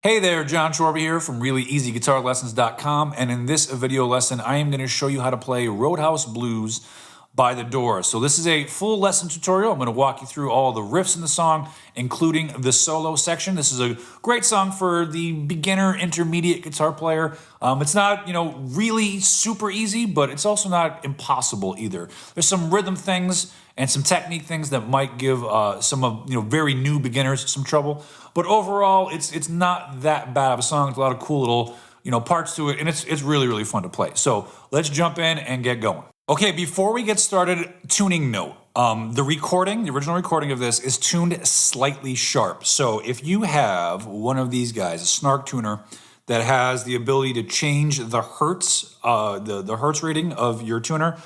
Hey there, Jon Chorba here from ReallyEasyGuitarLessons.com, and in this video lesson, I am going to show you how to play Roadhouse Blues by the Doors. So this is a full lesson tutorial. I'm going to walk you through all the riffs in the song, including the solo section. This is a great song for the beginner, intermediate guitar player. It's not, really super easy, but it's also not impossible either. There's some rhythm things and some technique things that might give some of very new beginners some trouble. But overall, it's not that bad of a song. It's a lot of cool little parts to it, and it's really fun to play. So let's jump in and get going. Okay, before we get started, tuning note. The original recording of this is tuned slightly sharp. So if you have one of these guys, a snark tuner, that has the ability to change the hertz, the hertz rating of your tuner,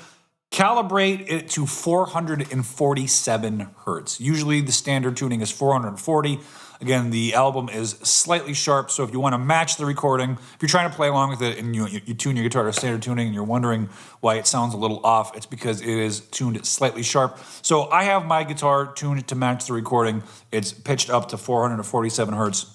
calibrate it to 447 hertz. Usually the standard tuning is 440. Again, the album is slightly sharp, so if you want to match the recording, if you're trying to play along with it and you tune your guitar to standard tuning and you're wondering why it sounds a little off, it's because it is tuned slightly sharp. So I have my guitar tuned to match the recording. It's pitched up to 447 hertz.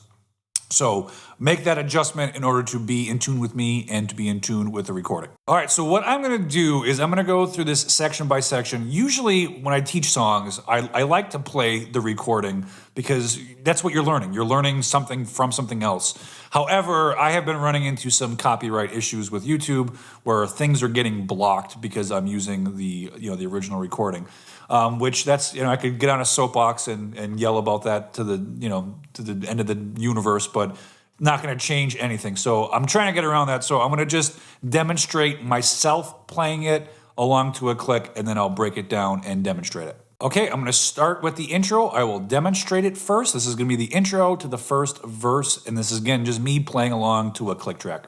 So make that adjustment in order to be in tune with me and to be in tune with the recording. All right, so what I'm gonna do is I'm gonna go through this section by section. Usually when I teach songs, I like to play the recording because that's what you're learning. You're learning something from something else. However, I have been running into some copyright issues with YouTube where things are getting blocked because I'm using the original recording. Which that's I could get on a soapbox and yell about that to the to the end of the universe, but not going to change anything. So I'm trying to get around that. So I'm going to just demonstrate myself playing it along to a click, and then I'll break it down and demonstrate it. Okay, I'm going to start with the intro. I will demonstrate it first. This is going to be the intro to the first verse, and this is again just me playing along to a click track.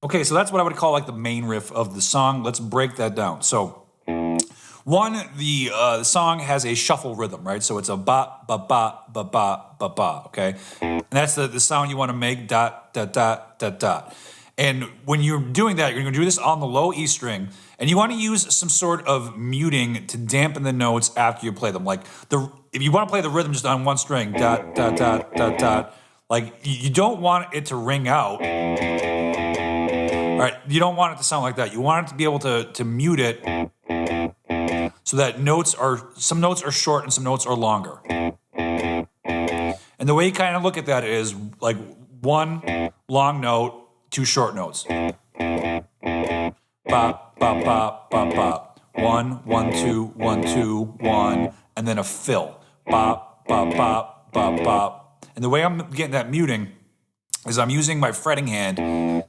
Okay, so that's what I would call like the main riff of the song. Let's break that down. So, one, the song has a shuffle rhythm, right? So it's a ba ba ba ba ba ba ba. Okay, and that's the sound you want to make. Dot dot dot dot dot. And when you're doing that, you're going to do this on the low E string, and you want to use some sort of muting to dampen the notes after you play them. Like if you want to play the rhythm just on one string, dot dot dot dot dot. Like you don't want it to ring out. All right, you don't want it to sound like that. You want it to be able to mute it so that some notes are short and some notes are longer. And the way you kind of look at that is like one long note, two short notes. Bop, bop, bop, bop, bop. 1, 1, 2, 1, 2, 1, and then a fill. Bop, bop, bop, bop, bop. And the way I'm getting that muting is I'm using my fretting hand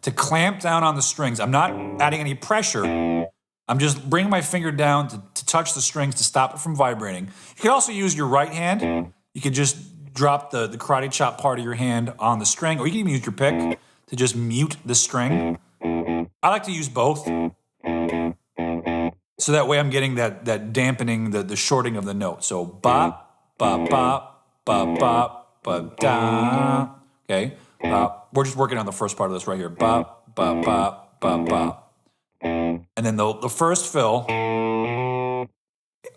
to clamp down on the strings. I'm not adding any pressure. I'm just bringing my finger down to touch the strings to stop it from vibrating. You could also use your right hand. You could just drop the karate chop part of your hand on the string, or you can even use your pick to just mute the string. I like to use both. So that way I'm getting that dampening, the shorting of the note. So bop, bop, bop, bop, bop, bop, da. Okay. We're just working on the first part of this right here. Bop, bop, bop, bop, bop. And then the first fill,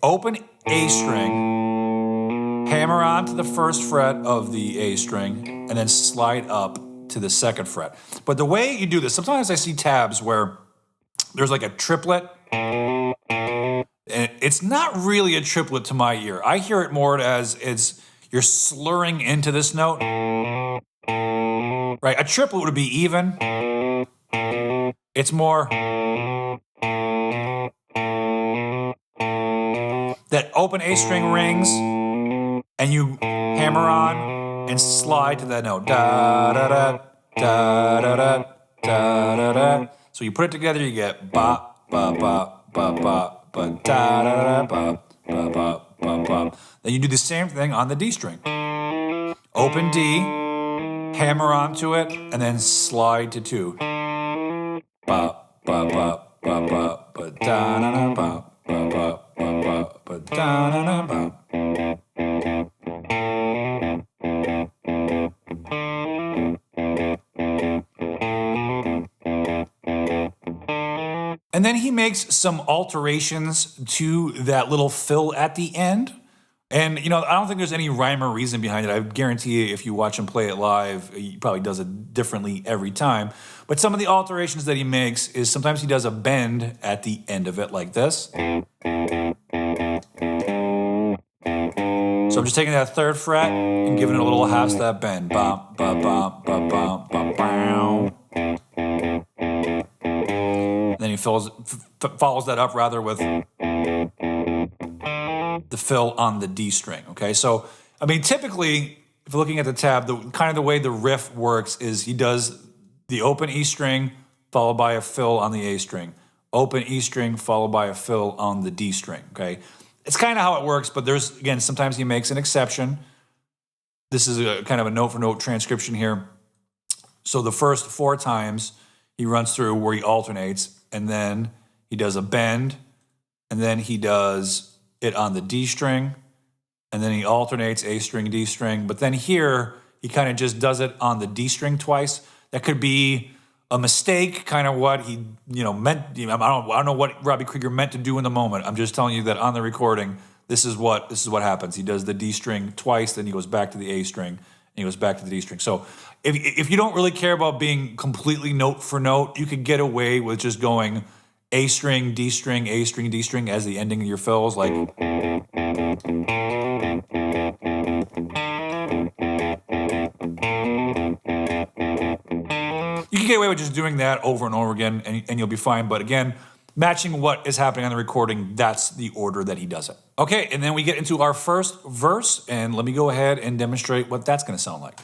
open A string, hammer on to the first fret of the A string, and then slide up to the second fret. But the way you do this, sometimes I see tabs where there's like a triplet, and it's not really a triplet to my ear. I hear it more as you're slurring into this note. Right, a triplet would be even. It's more that open A string rings, and you hammer on and slide to that note. Da da da da da da da da da. So you put it together, you get ba ba ba ba ba ba da da da ba ba ba ba ba. Then you do the same thing on the D string. Open D, hammer onto it, and then slide to 2. Ba ba ba ba ba ba da na na ba ba ba ba ba da na na ba. And then he makes some alterations to that little fill at the end. And, you know, I don't think there's any rhyme or reason behind it. I guarantee you, if you watch him play it live, he probably does it differently every time. But some of the alterations that he makes is sometimes he does a bend at the end of it like this. So I'm just taking that third fret and giving it a little half step bend. Ba, ba, ba, ba, ba, ba, ba. Then he follows that up rather with the fill on the D string, okay? So, I mean, typically, if you're looking at the tab, the way the riff works is he does the open E string followed by a fill on the A string, open E string followed by a fill on the D string, okay? It's kind of how it works, but there's, again, sometimes he makes an exception. This is a kind of a note-for-note transcription here. So the first 4 times he runs through where he alternates, and then he does a bend, and then he does it on the D string, and then he alternates A string, D string. But then here, he kind of just does it on the D string twice. That could be a mistake, kind of what he, meant. I don't know what Robbie Krieger meant to do in the moment. I'm just telling you that on the recording, this is what happens. He does the D string twice, then he goes back to the A string, and he goes back to the D string. So if you don't really care about being completely note for note, you could get away with just going A string, D string, A string, D string as the ending of your fills, like. You can get away with just doing that over and over again, and you'll be fine. But again, matching what is happening on the recording, that's the order that he does it. Okay, and then we get into our first verse, and let me go ahead and demonstrate what that's going to sound like.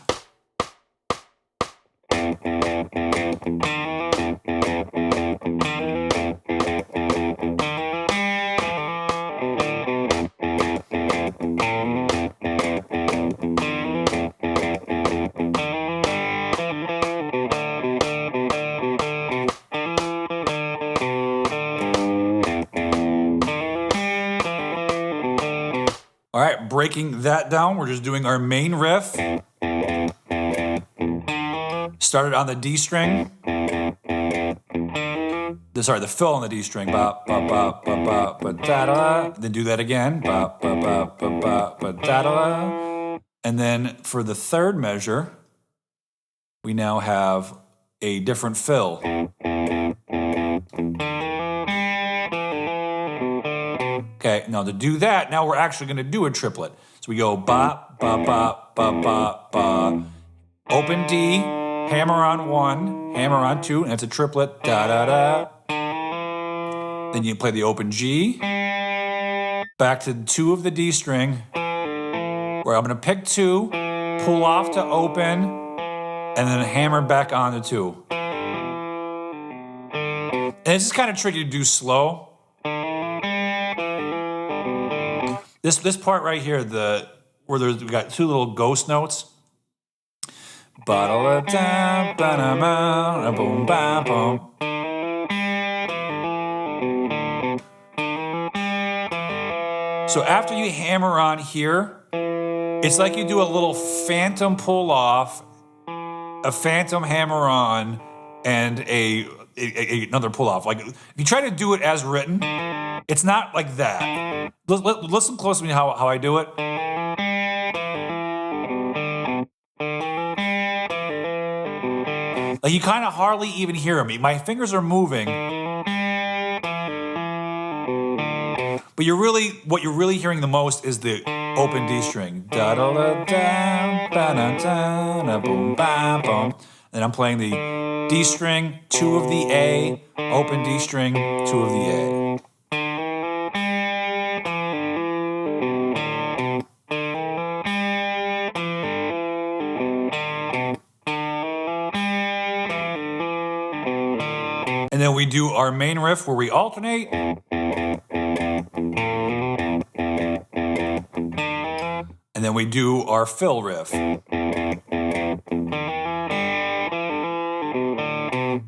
All right, breaking that down, we're just doing our main riff. Started on the D string. The fill on the D string. Ba ba ba ba ba ba da da. Then do that again. Ba ba ba ba ba ba da da. And then for the third measure, we now have a different fill. Okay, now to do that, now we're actually going to do a triplet. So we go ba, ba, ba, ba, ba, ba. Open D, hammer on 1, hammer on 2, and it's a triplet. Da, da, da. Then you play the open G. Back to 2 of the D string, where I'm going to pick 2, pull off to open, and then hammer back on the 2. And it's just kind of tricky to do slow. This part right here, where we got 2 little ghost notes. So after you hammer on here, it's like you do a little phantom pull off, a phantom hammer on, and another pull off. Like if you try to do it as written, it's not like that. Listen closely to how I do it. Like you kind of hardly even hear me. My fingers are moving, but what you're really hearing the most is the open D string. Da da da da da da da boom bam boom. And I'm playing the D string, 2 of the A, open D string, 2 of the A. And then we do our main riff where we alternate. And then we do our fill riff.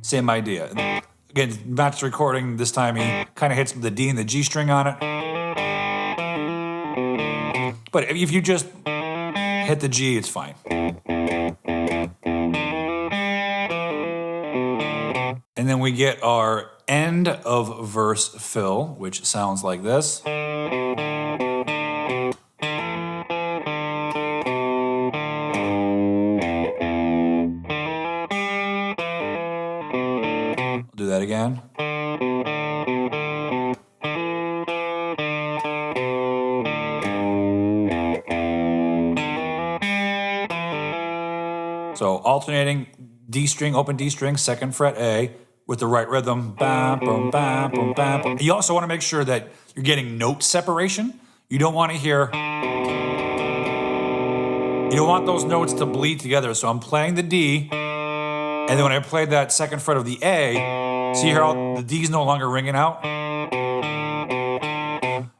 Same idea. Again, match the recording. This time he kind of hits the D and the G string on it. But if you just hit the G, it's fine. And then we get our end of verse fill, which sounds like this. Do that again. So alternating D string, open D string, 2nd fret A with the right rhythm. Bam, boom, bam, boom, bam, boom. You also want to make sure that you're getting note separation. You don't want to hear, you don't want those notes to bleed together. So I'm playing the D, and then when I play that 2nd fret of the A, see how the D's no longer ringing out?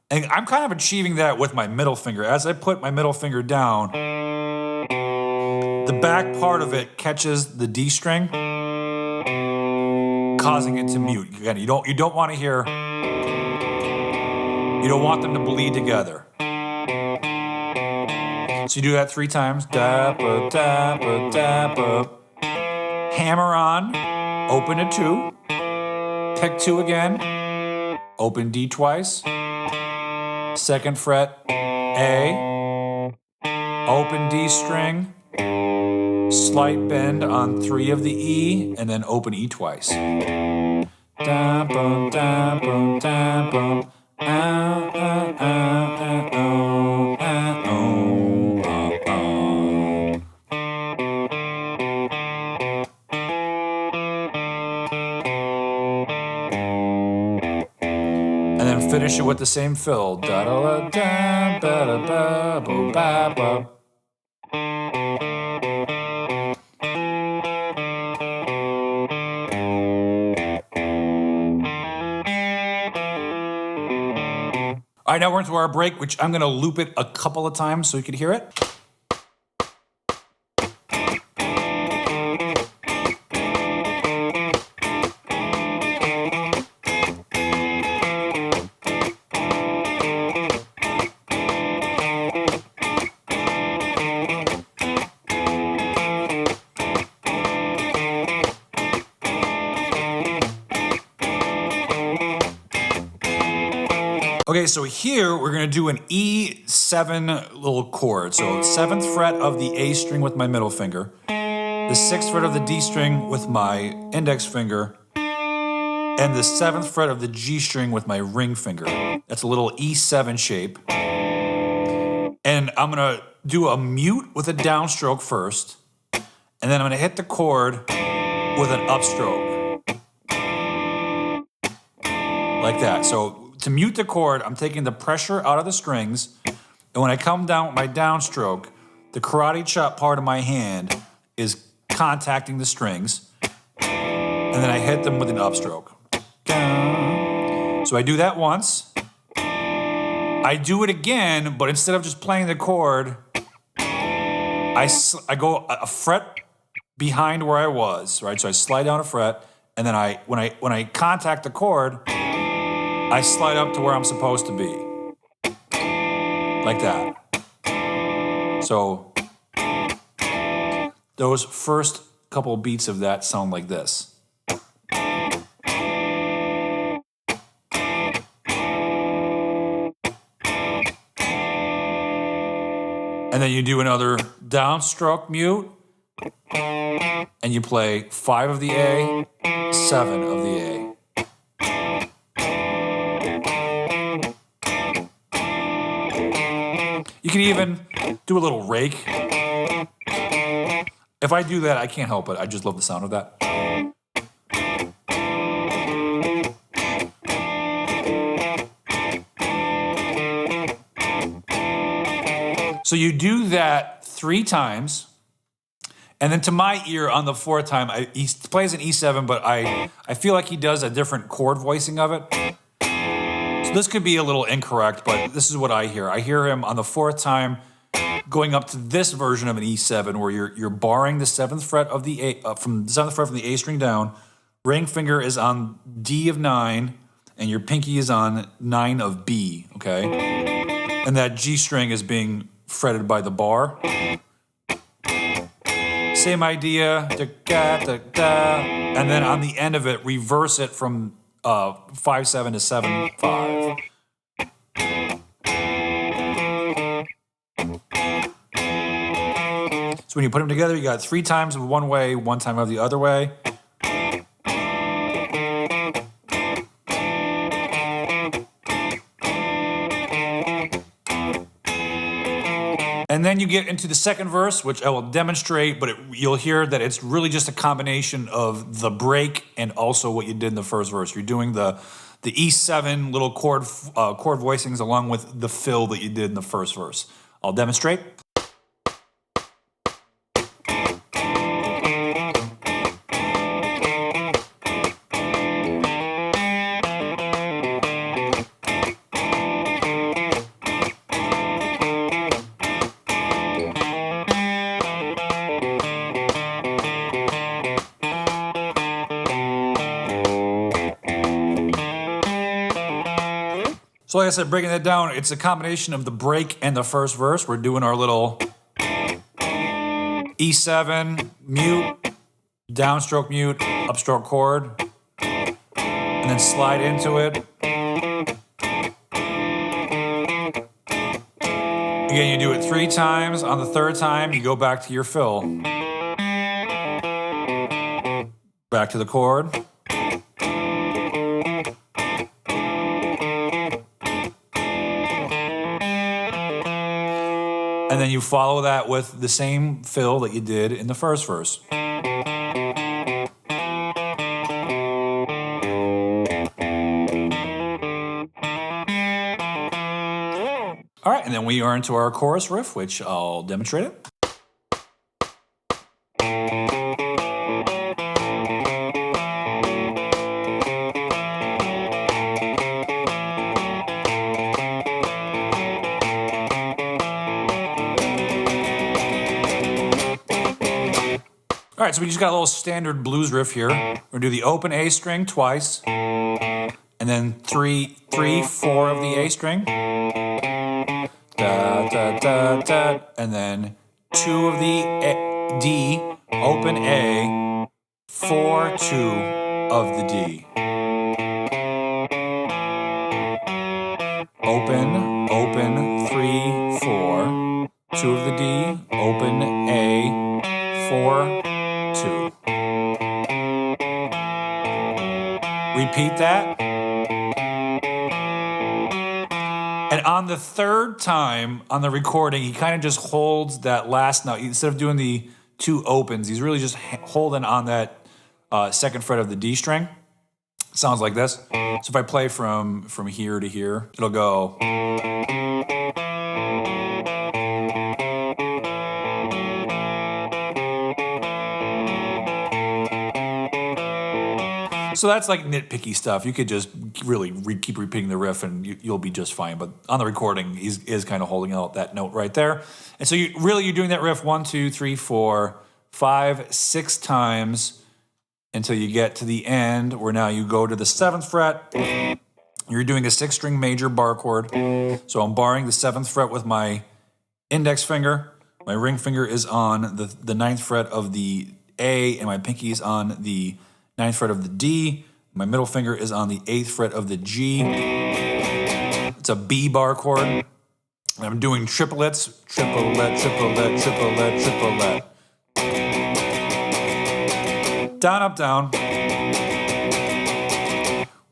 And I'm kind of achieving that with my middle finger. As I put my middle finger down, the back part of it catches the D string, causing it to mute. Again, you don't want to hear, you don't want them to bleed together. So you do that 3 times. Da-ba, da-ba, da-ba. Hammer on, open to 2. Pick 2 again, open D twice, 2nd fret A, open D string, slight bend on 3 of the E, and then open E twice. Da bum da bum da bum. And then finish it with the same fill. Da da da da da ba ba ba ba. All right, now we're into our break, which I'm going to loop it a couple of times so you can hear it. Okay, so here we're gonna do an E7 little chord. So 7th fret of the A string with my middle finger, the 6th fret of the D string with my index finger, and the 7th fret of the G string with my ring finger. That's a little E7 shape. And I'm gonna do a mute with a downstroke first, and then I'm gonna hit the chord with an upstroke. Like that. So to mute the chord, I'm taking the pressure out of the strings, and when I come down with my downstroke, the karate chop part of my hand is contacting the strings, and then I hit them with an upstroke. So I do that once. I do it again, but instead of just playing the chord, I go a fret behind where I was, right? So I slide down a fret, and then when I contact the chord, I slide up to where I'm supposed to be. Like that. So those first couple beats of that sound like this. And then you do another downstroke mute, and you play 5 of the A, 7 of the A. You can even do a little rake. If I do that, I can't help it. I just love the sound of that. So you do that 3 times, and then to my ear on the 4th time, he plays an E7, but I feel like he does a different chord voicing of it. So this could be a little incorrect, but this is what I hear. I hear him on the 4th time going up to this version of an E7, where you're barring the 7th fret of the A from the 7th fret from the A string down, ring finger is on D of 9, and your pinky is on 9 of B, okay? And that G string is being fretted by the bar. Same idea, and then on the end of it, reverse it from 5/7 to 7/5. So when you put them together, you got 3 times of one way, 1 time of the other way. And then you get into the second verse, which I will demonstrate, but you'll hear that it's really just a combination of the break and also what you did in the first verse. You're doing the E7 little chord voicings along with the fill that you did in the first verse. I'll demonstrate. So like I said, breaking that down, it's a combination of the break and the first verse. We're doing our little E7, mute, downstroke mute, upstroke chord, and then slide into it. Again, you do it 3 times. On the 3rd time, you go back to your fill. Back to the chord. And then you follow that with the same fill that you did in the first verse. All right, and then we are into our chorus riff, which I'll demonstrate it. All right, so we just got a little standard blues riff here. We're gonna do the open A string twice, and then 3, 4 of the A string, da, da, da, da, and then 2 of the D, open A, 4, 2 of the D. Open, 3, 4, 2 of the D, open A, 4, 2. Repeat that. And on the 3rd time on the recording, he kind of just holds that last note. Instead of doing the 2 opens, he's really just holding on that 2nd fret of the D string. It sounds like this. So if I play from here to here, it'll go. So that's like nitpicky stuff. You could just really keep repeating the riff and you'll be just fine. But on the recording, he is kind of holding out that note right there. And so you're doing that riff 1, 2, 3, 4, 5, 6 times until you get to the end where now you go to the 7th fret. You're doing a 6-string major bar chord. So I'm barring the 7th fret with my index finger. My ring finger is on the 9th fret of the A and my pinky is on the 9th fret of the D. My middle finger is on the 8th fret of the G. It's a B bar chord. And I'm doing triplets. Triplet, triplet, triplet, triplet. Down, up, down.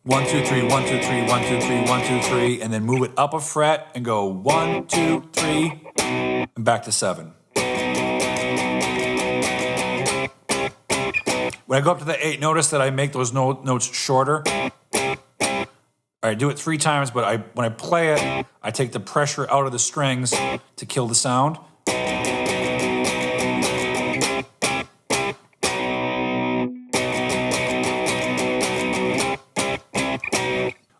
1, 2, 3, 1, 2, 3, 1, 2, 3, 1, 2, 3. And then move it up a fret and go 1, 2, 3, and back to 7. When I go up to the 8, notice that I make those notes shorter. All right, do it 3 times, but when I play it, I take the pressure out of the strings to kill the sound. All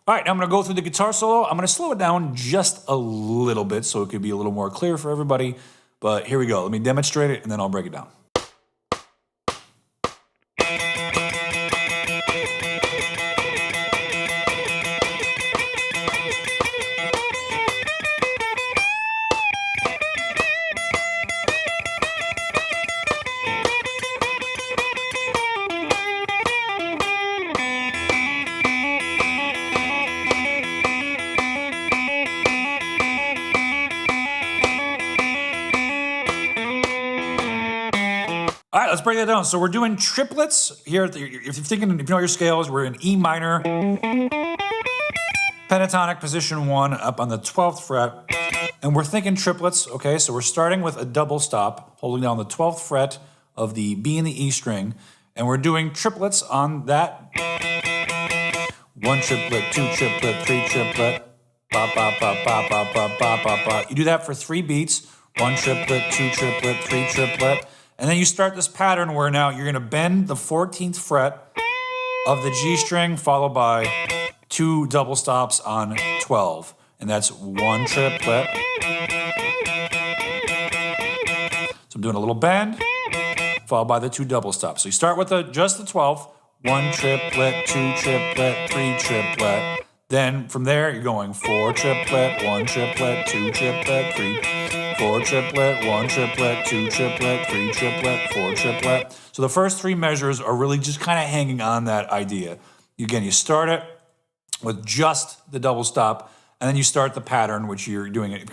right, now I'm going to go through the guitar solo. I'm going to slow it down just a little bit so it could be a little more clear for everybody. But here we go. Let me demonstrate it, and then I'll break it down. let's break that down. So we're doing triplets here. If you're thinking, if you know your scales, we're in E minor, pentatonic position 1 up on the 12th fret. And we're thinking triplets, okay? So we're starting with a double stop, holding down the 12th fret of the B and the E string. And we're doing triplets on that. 1 triplet, 2 triplet, 3 triplet. Ba, ba, ba, ba, ba, ba, ba, ba, ba. You do that for 3 beats. 1 triplet, 2 triplet, 3 triplet. And then you start this pattern where now you're gonna bend the 14th fret of the G string, followed by 2 double stops on 12. And that's 1 triplet. So I'm doing a little bend, followed by the 2 double stops. So you start with just the 12th, 1 triplet, 2 triplet, 3 triplet. Then from there, you're going 4 triplet, 1 triplet, 2 triplet, 3, 4 triplet, 1 triplet, 2 triplet, 3 triplet, 4 triplet. So the first 3 measures are really just kind of hanging on that idea. Again, you start it with just the double stop, and then you start the pattern, which you're doing it.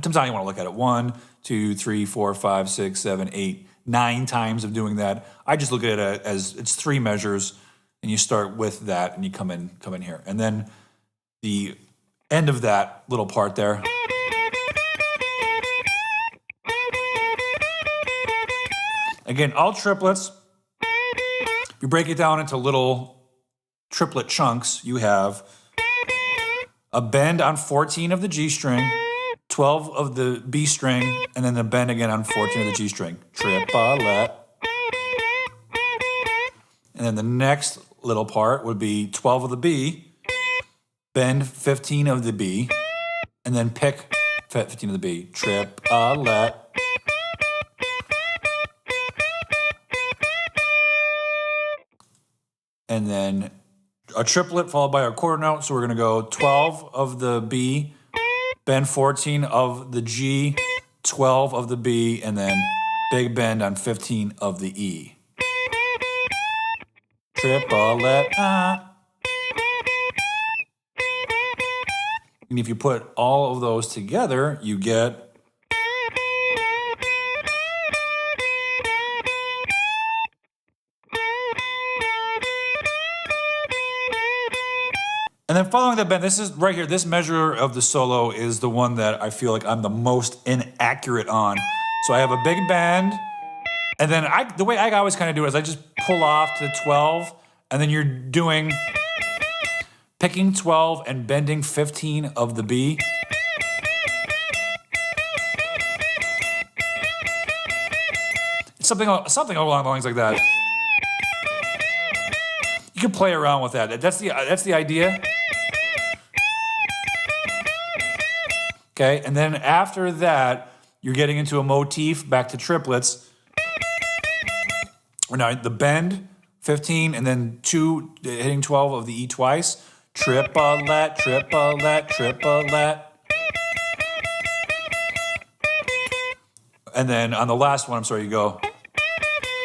Sometimes you want to look at it 1, 2, 3, 4, 5, 6, 7, 8, 9 times of doing that. I just look at it as it's 3 measures, and you start with that, and you come in here, and then the end of that little part there. Again, all triplets. If you break it down into little triplet chunks, you have a bend on 14 of the G string, 12 of the B string, and then the bend again on 14 of the G string. Triplet. And then the next little part would be 12 of the B, bend 15 of the B, and then pick 15 of the B. Triplet. And then a triplet followed by a quarter note. So we're going to go 12 of the B, bend 14 of the G, 12 of the B, and then big bend on 15 of the E. Triplet. And if you put all of those together, you get and then following that bend, this is right here, this measure of the solo is the one that I feel like I'm the most inaccurate on. So I have a big bend, and then the way I always kind of do it is I just pull off to 12, and then you're doing, picking 12 and bending 15 of the B. It's something along the lines like that. You can play around with that. That's the idea. Okay, and then after that, you're getting into a motif, back to triplets. Now the bend, 15, and then 2, hitting 12 of the E twice. Triplet, triplet, triplet. And then on the last one, I'm sorry, you go.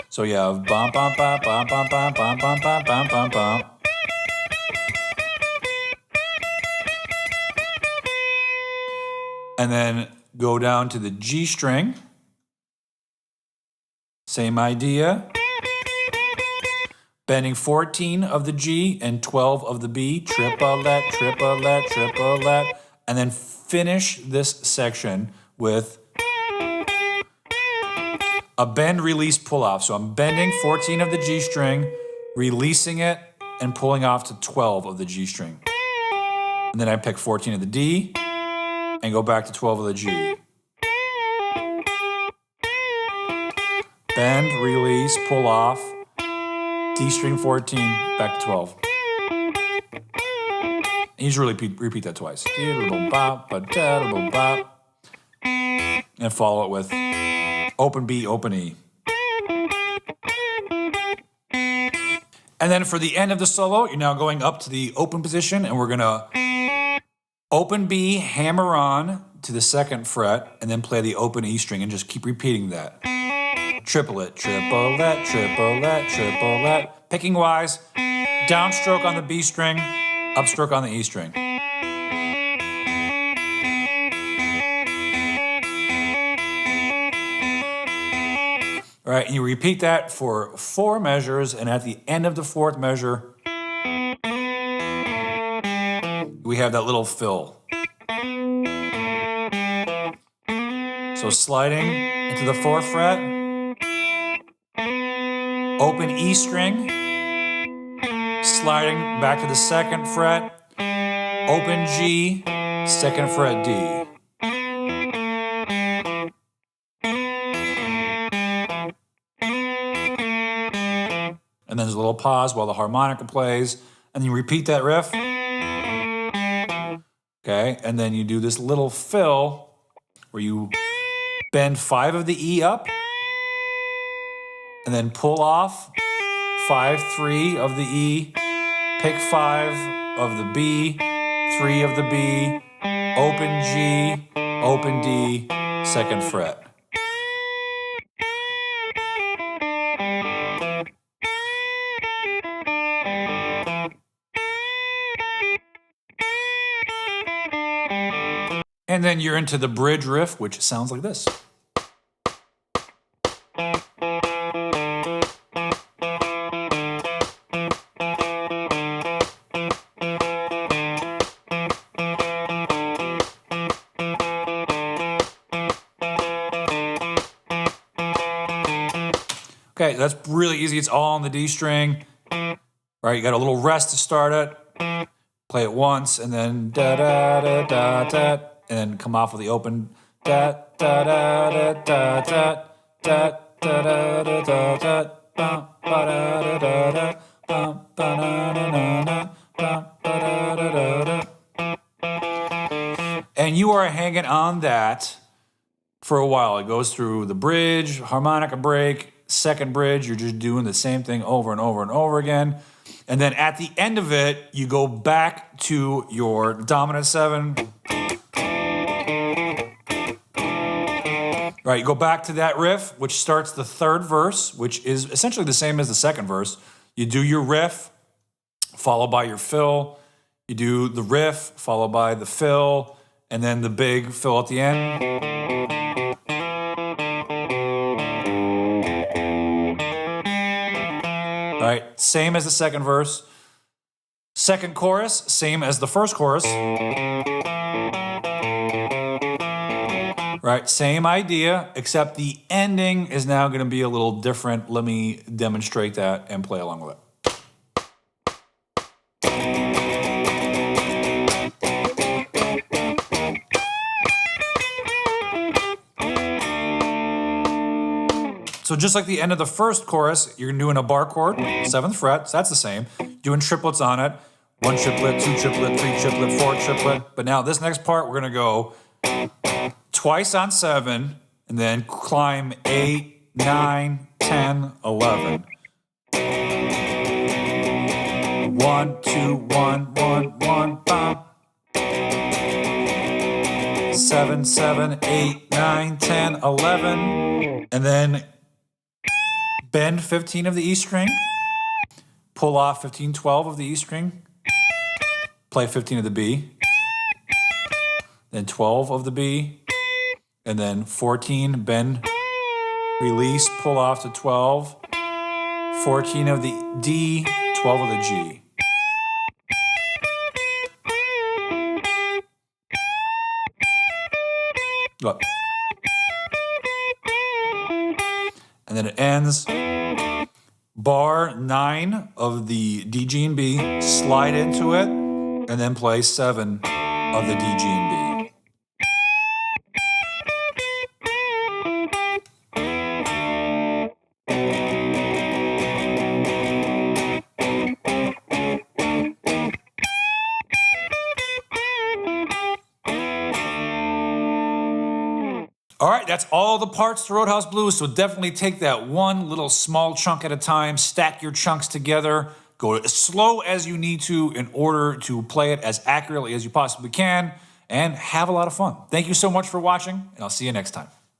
So you have bum, bum, bum, bum, bum, bum, bum, bum, bum, bum, bum, bum. And then go down to the G string. Same idea. Bending 14 of the G and 12 of the B. Triplet, triplet, triplet. And then finish this section with a bend, release, pull off. So I'm bending 14 of the G string, releasing it, and pulling off to 12 of the G string. And then I pick 14 of the D, and go back to 12 of the G. Bend, release, pull off, D string 14, back to 12. And you just really repeat that twice. And follow it with open B, open E. And then for the end of the solo, you're now going up to the open position, and we're gonna open B, hammer on to the 2nd fret, and then play the open E string, and just keep repeating that. Triplet, triplet, triplet, triplet. Picking wise, downstroke on the B string, upstroke on the E string. All right? And you repeat that for 4 measures, and at the end of the 4th measure, we have that little fill. So sliding into the 4th fret, open E string, sliding back to the 2nd fret, open G, 2nd fret D. And then there's a little pause while the harmonica plays, and you repeat that riff. Okay, and then you do this little fill where you bend 5 of the E up, and then pull off 5-3 of the E, pick 5 of the B, 3 of the B, open G, open D, 2nd fret. And then you're into the bridge riff, which sounds like this. Okay, that's really easy. It's all on the D string. Right, you got a little rest to start it. Play it once, and then da da da da da, and then come off with the open da da da da da da da da da da da da ba ba da da da ba ba da da da ba ba da da da. And you are hanging on that for a while. It goes through the bridge, harmonica break, 2nd bridge. You're just doing the same thing over and over and over again. And then at the end of it, you go back to your dominant 7. Right, you go back to that riff, which starts the 3rd verse, which is essentially the same as the 2nd verse. You do your riff, followed by your fill. You do the riff, followed by the fill, and then the big fill at the end. Right, same as the 2nd verse. 2nd chorus, same as the 1st chorus. Right, same idea, except the ending is now going to be a little different. Let me demonstrate that and play along with it. So just like the end of the 1st chorus, you're doing a bar chord, 7th fret, so that's the same. Doing triplets on it, 1 triplet, 2 triplet, 3 triplet, 4 triplet. But now this next part, we're gonna go twice on 7, and then climb 8, 9, 10, 11. 1, 2, 1, 1, 1, bum. 7, 7, 8, 9, 10, 11. And then bend 15 of the E string, pull off 15, 12 of the E string, play 15 of the B, then 12 of the B, and then 14, bend, release, pull off to 12, 14 of the D, 12 of the G. Look. And then it ends, bar 9 of the D, G, and B, slide into it, and then play 7 of the D, G, and B. All right, that's all the parts to Roadhouse Blues, so definitely take that one little small chunk at a time, stack your chunks together, go as slow as you need to in order to play it as accurately as you possibly can, and have a lot of fun. Thank you so much for watching, and I'll see you next time.